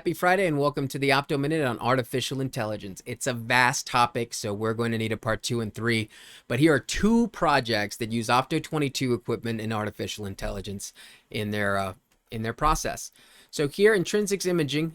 Happy Friday and welcome to the OptoMinute on artificial intelligence. It's a vast topic, so we're going to need a part 2 and 3. But here are two projects that use Opto22 equipment and artificial intelligence in their process. So here, Intrinsics Imaging,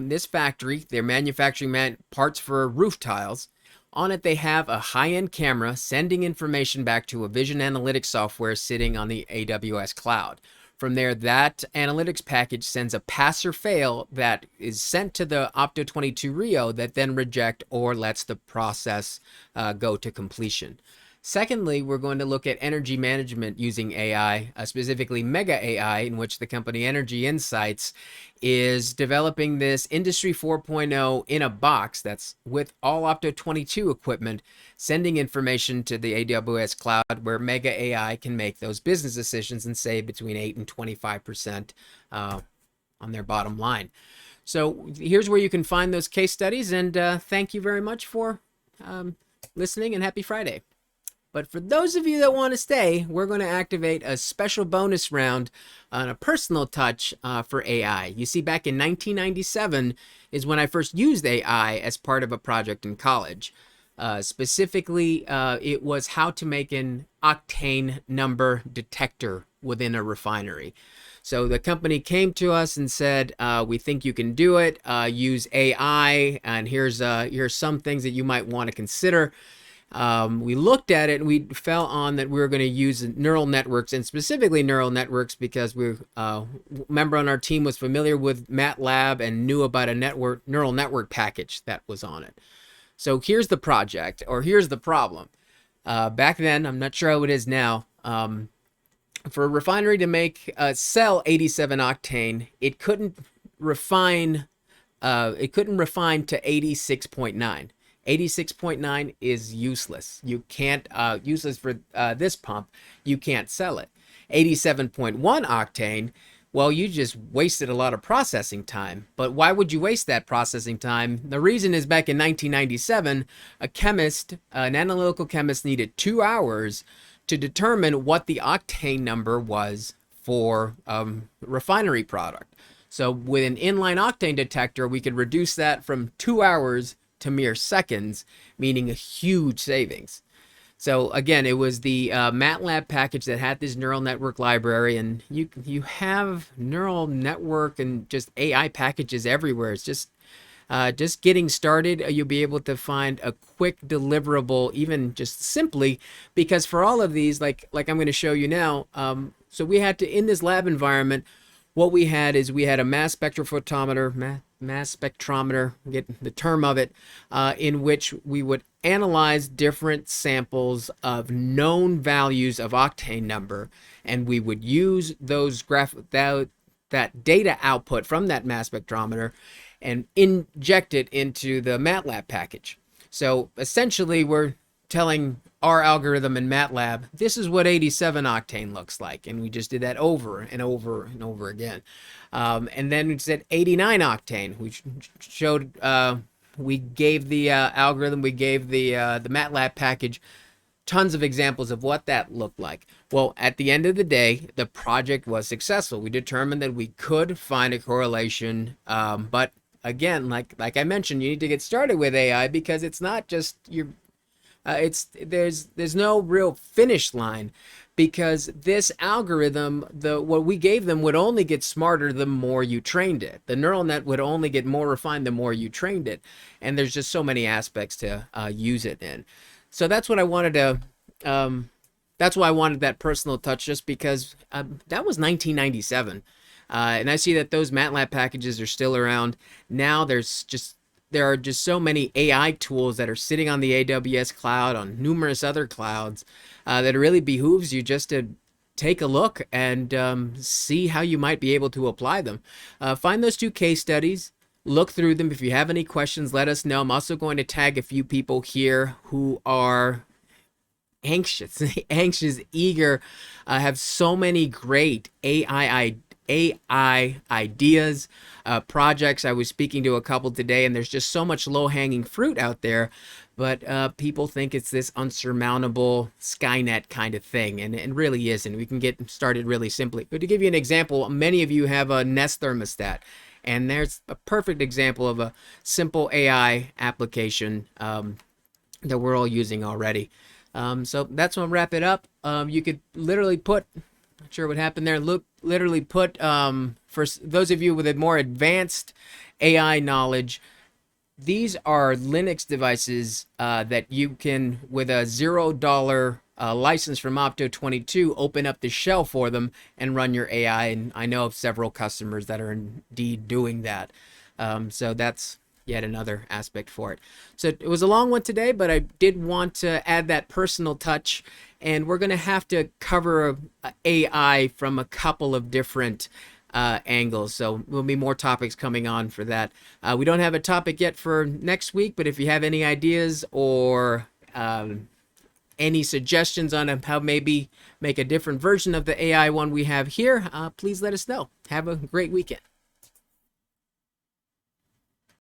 this factory, they're manufacturing parts for roof tiles. On it, they have a high-end camera sending information back to a vision analytics software sitting on the AWS cloud. From there, that analytics package sends a pass or fail that is sent to the Opto22 Rio that then reject or lets the process go to completion. Secondly, we're going to look at energy management using AI, specifically Mega AI, in which the company Energy Insights is developing this Industry 4.0 in a box that's with all Opto22 equipment, sending information to the AWS cloud where Mega AI can make those business decisions and save between 8 and 25% on their bottom line. So here's where you can find those case studies, and thank you very much for listening, and happy Friday. But for those of you that want to stay, we're going to activate a special bonus round on a personal touch for AI. You see, back in 1997 is when I first used AI as part of a project in college. Specifically, it was how to make an octane number detector within a refinery. So the company came to us and said, we think you can do it, use AI, and here's some things that you might want to consider. We looked at it and we fell on that we were going to use neural networks, and specifically neural networks because a member on our team was familiar with Matlab and knew about a neural network package that was on it. So here's the project, or here's the problem. Back then, I'm not sure how it is now, for a refinery to sell 87 octane, it couldn't refine to 86.9. 86.9 is useless. You can't, useless for this pump, you can't sell it. 87.1 octane, well, you just wasted a lot of processing time. But why would you waste that processing time? The reason is back in 1997, an analytical chemist needed 2 hours to determine what the octane number was for refinery product. So with an inline octane detector, we could reduce that from 2 hours to mere seconds, meaning a huge savings. So again, it was the Matlab package that had this neural network library, and you have neural network and just AI packages everywhere. It's just getting started. You'll be able to find a quick deliverable, even just simply, because for all of these, like I'm going to show you now, so we had to, in this lab environment, what we had a mass spectrophotometer, mass spectrometer, get the term of it, in which we would analyze different samples of known values of octane number, and we would use those that data output from that mass spectrometer and inject it into the Matlab package. So essentially, we're telling our algorithm in Matlab, this is what 87 octane looks like. And we just did that over and over and over again. And then we said 89 octane. We showed, we gave the algorithm, we gave the Matlab package tons of examples of what that looked like. Well, at the end of the day, the project was successful. We determined that we could find a correlation, but again, like I mentioned, you need to get started with AI because it's not just there's no real finish line, because this algorithm, what we gave them would only get smarter the more you trained it. The neural net would only get more refined the more you trained it, and there's just so many aspects to use it in. So that's what I wanted to. That's why I wanted that personal touch, just because that was 1997, and I see that those MATLAB packages are still around now. There are just so many AI tools that are sitting on the AWS cloud, on numerous other clouds, that it really behooves you just to take a look and see how you might be able to apply them. Find those two case studies, look through them. If you have any questions, let us know. I'm also going to tag a few people here who are anxious, eager, have so many great AI ideas, projects. I was speaking to a couple today, and there's just so much low-hanging fruit out there, but people think it's this unsurmountable Skynet kind of thing, and it really isn't. We can get started really simply. But to give you an example, many of you have a Nest thermostat. And there's a perfect example of a simple AI application that we're all using already. So that's when I'll wrap it up. You could literally put, not sure what happened there, literally put, for those of you with a more advanced AI knowledge, these are Linux devices that you can, with a $0 license from Opto22, open up the shell for them and run your AI. And I know of several customers that are indeed doing that. So that's yet another aspect for it. So it was a long one today, but I did want to add that personal touch. And we're going to have to cover AI from a couple of different angles. So there'll be more topics coming on for that. We don't have a topic yet for next week, but if you have any ideas or any suggestions on how maybe make a different version of the AI one we have here, please let us know. Have a great weekend.